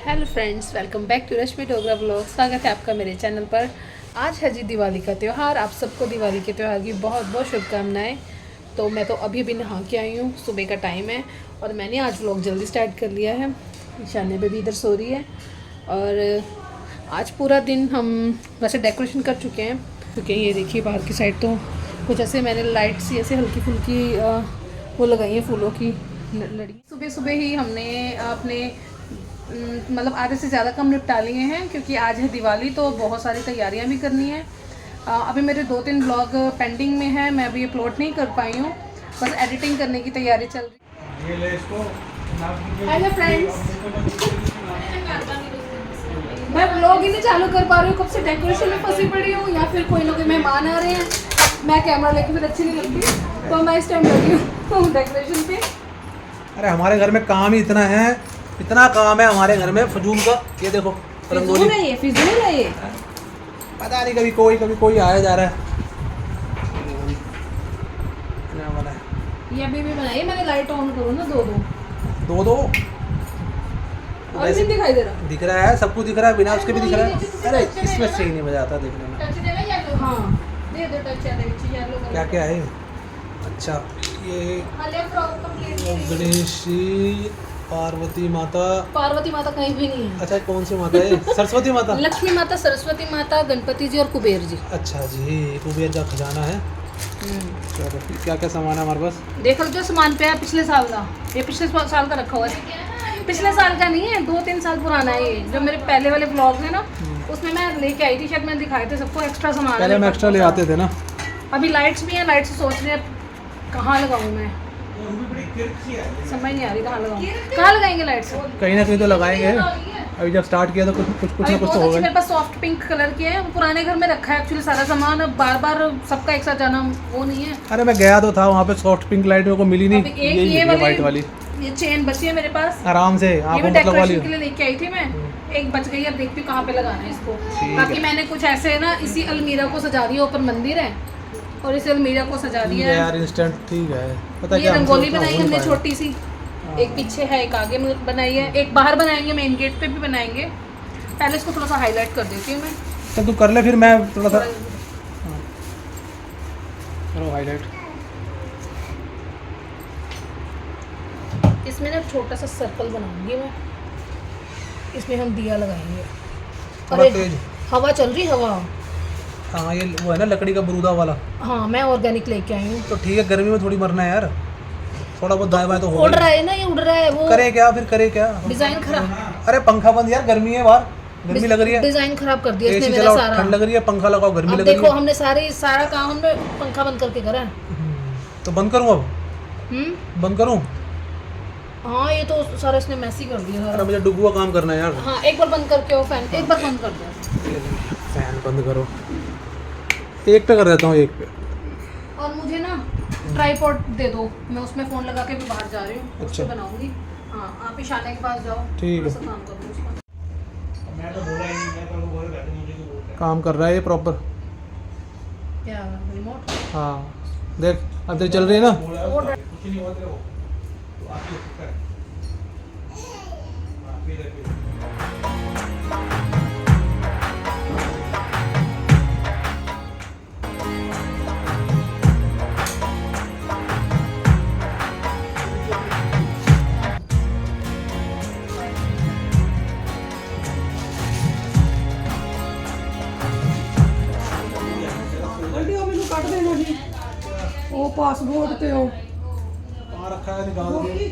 Hello friends, welcome back to Rashmi Dogra vlog. स्वागत है आपका मेरे चैनल पर। आज है जी दिवाली का त्यौहार। आप सबको दिवाली के त्यौहार की बहुत बहुत शुभकामनाएं। तो मैं तो अभी अभी नहा के आई हूँ, सुबह का टाइम है और मैंने आज व्लॉग जल्दी स्टार्ट कर लिया है। शाने बेबी इधर सो रही है और आज पूरा दिन हम वैसे डेकोरेशन कर चुके हैं, क्योंकि ये देखिए बाहर की साइड तो कुछ ऐसे मैंने लाइट्स ऐसे हल्की फुल्की वो लगाई हैं, फूलों की लड़ी। सुबह सुबह ही हमने अपने मतलब आधे से ज़्यादा कम निपटा लिए हैं, क्योंकि आज है दिवाली तो बहुत सारी तैयारियां भी करनी है। अभी मेरे 2-3 ब्लॉग पेंडिंग में है, मैं अभी अपलोड नहीं कर पाई हूँ, बस एडिटिंग करने की तैयारी चल रही है। हेलो फ्रेंड्स, मैं ब्लॉग ही नहीं चालू कर पा रही हूँ, कब से डेकोरेशन में फंसी पड़ी हूँ, या फिर कोई ना कोई मेहमान आ रहे हैं, मैं कैमरा लेके फिर अच्छी नहीं लगती, तो मैं इस टाइम लगी हूँ डेकोरेशन पे। अरे हमारे घर में काम ही इतना है, इतना काम है हमारे घर में फजूल का। ये देखो रंगोली है, ये फिजूल है ये। पता नहीं कभी कोई आया जा रहा है। ये अभी भी बनाई, मैंने लाइट ऑन करो ना, दो दो और नहीं दिखाई दे रहा। दिख रहा है, सब कुछ दिख रहा है, बिना उसके भी दिख रहा है। अरे इसमें सही नहीं मजा आता देखने में। टच देना येलो, हां दे दो टच येलो। क्या क्या है? अच्छा ये हाले फ्रॉक कंप्लीट गणेश जी, पार्वती माता कहीं भी नहीं है। अच्छा कौन सी माता है? सरस्वती माता, लक्ष्मी माता, सरस्वती माता, गणपति जी और कुबेर जी। अच्छा जी, कुबेर का खजाना है। चलो क्या क्या सामान है हमारे पास? देखो जो सामान पे है पिछले साल का, ये पिछले साल का रखा हुआ है, पिछले साल का नहीं है, 2-3 साल पुराना है ये। जो मेरे पहले वाले ब्लॉग है ना, उसमें मैं लेके आई थी, शायद मैंने दिखाए थे सबको। एक्स्ट्रा सामान पहले हम एक्स्ट्रा ले आते थे ना। अभी लाइट्स भी हैं, लाइट्स सोच रहे हैं कहाँ लगाऊं मैं, समझ नहीं आ रही कहाँ लगाएंगे लाइट्स। कहीं ना कहीं तो लगाएंगे, अभी जब स्टार्ट किया तो कुछ ना कुछ तो होगा। मेरे पास सॉफ्ट पिंक कलर की है, वो पुराने घर में रखा है एक्चुअली सारा सामान। अब बार बार सबका एक साथ जाना वो नहीं है। अरे मैं गया तो था वहाँ पे, सॉफ्ट पिंक लाइट मेरे को मिली नहीं, ये वाइट वाली ये चेन बची है मेरे पास, आराम से ये भी डेकोरेशन के लिए लेके आई थी मैं। एक बच गई, अब देखती हूँ कहाँ पे लगाना है इसको। बाकी मैंने कुछ ऐसे ना इसी अलमीरा को सजा दिया, ऊपर मंदिर है और इस अलमीरा को सजा दिया है यार। इंस्टेंट ठीक है, पता ये रंगोली बनाई हमने छोटी सी, एक पीछे है एक आगे बनाई है, एक बाहर बनाएंगे, मेन गेट पे भी बनाएंगे। पहले इसको थोड़ा सा हाईलाइट कर देती हूँ मैं। तो तू कर ले, फिर मैं थोड़ा सा करो हाईलाइट। इसमें ना छोटा सा सर्कल बनाऊंगी मैं, इसमें हम दिया लगाएंगे। थोड़ा तेज हवा चल रही, हवा। हाँ ये वो है ना लकड़ी का बरूदा वाला। हाँ मैं ऑर्गेनिक लेके आई हूँ। तो ठीक है, गर्मी में थोड़ी मरना है यार, थोड़ा बहुत दाएं बाएं तो हो उड़ रहा है ना, ये उड़ रहा है वो। करे क्या फिर, करे क्या? डिजाइन खराब, अरे पंखा बंद यार, गर्मी है बाहर, गर्मी लग रही है। डिजाइन खराब कर दिया इसने एसी मेरा चलाओ, सारा। ठंड लग रही है, पंखा लगाओ, गर्मी लग रही है। देखो हमने सारा काम हमने पंखा बंद करके करा है। तो बंद करूँ अब? बंद करूँ? हाँ ये तो सारा इसने मैसी कर दिया सारा। अरे मुझे डुबुआ काम करना है यार। हाँ एक बार बंद करके वो फैन एक बार बंद कर दो। फैन बंद करो, एक पे कर देता हूँ, एक पे। और मुझे ना ट्राइपॉड दे दो, मैं उसमें फ़ोन लगा के भी बाहर जा रही हूँ, अच्छा बनाऊंगी। हाँ आप इशाने के पास जाओ, ठीक है। काम करो उसका। मैं तो बोला ही नहीं, मैं तो बोल रहा था मुझे तो बोल काम कर रहा है ये प्रॉपर। क्या रिमोट? हाँ देख अब तेरी चल रही है ना। कुछ नहीं होता वो, तो आप ये कर वो पासपोर्ट पे हो कहाँ रखा है, निकाल दे।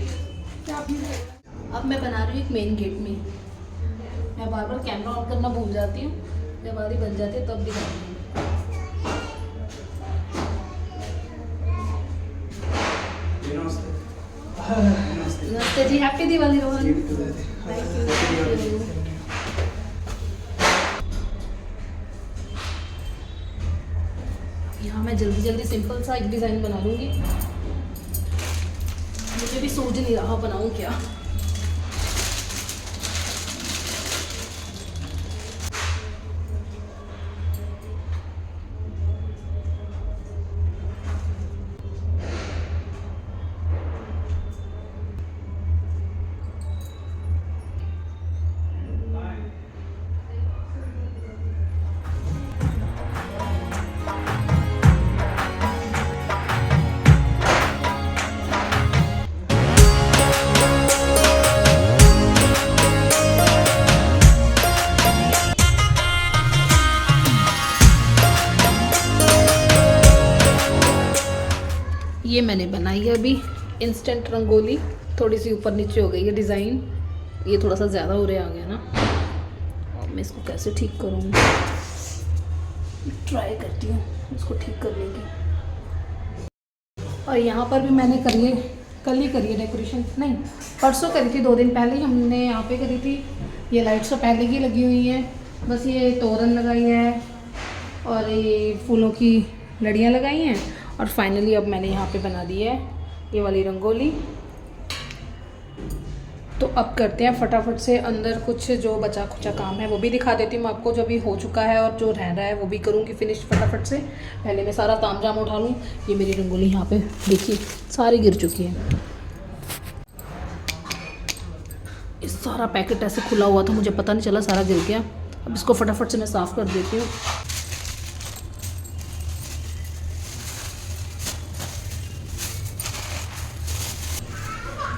अब मैं बना रही हूँ एक मेन गेट में। मैं बार बार कैमरा ऑन करना भूल जाती हूँ, जब आधी बन जाती है तब दिखाती हूँ। नमस्ते जी, happy Diwali Rohan. Thank you. यहाँ मैं जल्दी जल्दी सिंपल सा एक डिज़ाइन बना लूँगी, मुझे भी सूझ नहीं रहा बनाऊँ क्या। ये मैंने बनाई है अभी इंस्टेंट रंगोली। थोड़ी सी ऊपर नीचे हो गई है डिज़ाइन, ये थोड़ा सा ज़्यादा हो रहा आ गया ना। और मैं इसको कैसे ठीक करूँगी, ट्राई करती हूँ इसको ठीक करने की। और यहाँ पर भी मैंने करी है, कल ही करी है डेकोरेशन, नहीं परसों करी थी, 2 दिन पहले ही हमने यहाँ पे करी थी। ये लाइट्स तो पहले की लगी हुई हैं, बस ये तोरण लगाई है और ये फूलों की लड़ियाँ लगाई हैं। और फाइनली अब मैंने यहाँ पे बना दी है ये वाली रंगोली। तो अब करते हैं फटाफट से अंदर कुछ जो बचा खुचा काम है वो भी दिखा देती हूँ आपको, जो भी हो चुका है और जो रह रहा है वो भी करूँगी फिनिश फटाफट से। पहले मैं सारा तामझाम उठा लूँ। ये मेरी रंगोली यहाँ पे देखिए सारी गिर चुकी है। इस सारा पैकेट ऐसे खुला हुआ था, मुझे पता नहीं चला, सारा गिर गया। अब इसको फटाफट से मैं साफ़ कर देती हूँ।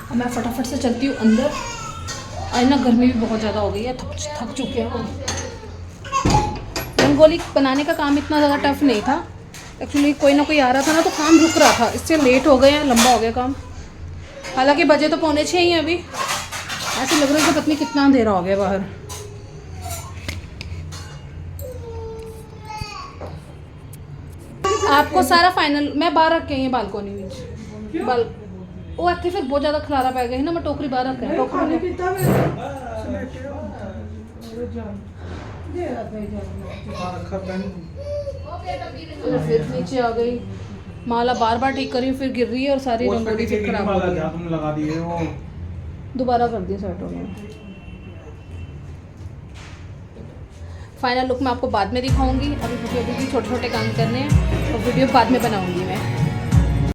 अब मैं फटाफट से चलती हूँ अंदर। आज ना गर्मी भी बहुत ज़्यादा हो गई है, थक चुके हैं हम। रंगोली बनाने का काम इतना ज़्यादा टफ नहीं था एक्चुअली, कोई ना कोई आ रहा था ना तो काम रुक रहा था, इससे लेट हो गए हैं, लंबा हो गया काम। हालांकि बजे तो 5:45 ही हैं अभी, ऐसे लग रहा है कि पता नहीं कितना अंधेरा हो गया बाहर। आपको सारा फाइनल मैं बाहर रख के आई बालकोनी में वो ਇੱਥੇ फिर बहुत ज़्यादा खलारा पै गया है ना, मैं टोकरी बाहर रख है। फिर नीचे आ गई, माला बार बार ठीक करी, फिर गिर रही है और सारी रंगोली फिर खराब हो गई। दोबारा कर दिया सेट होने। फाइनल लुक मैं आपको बाद में दिखाऊंगी, अभी मुझे अभी भी छोटे छोटे काम करने हैं और वीडियो बाद में बनाऊंगी मैं।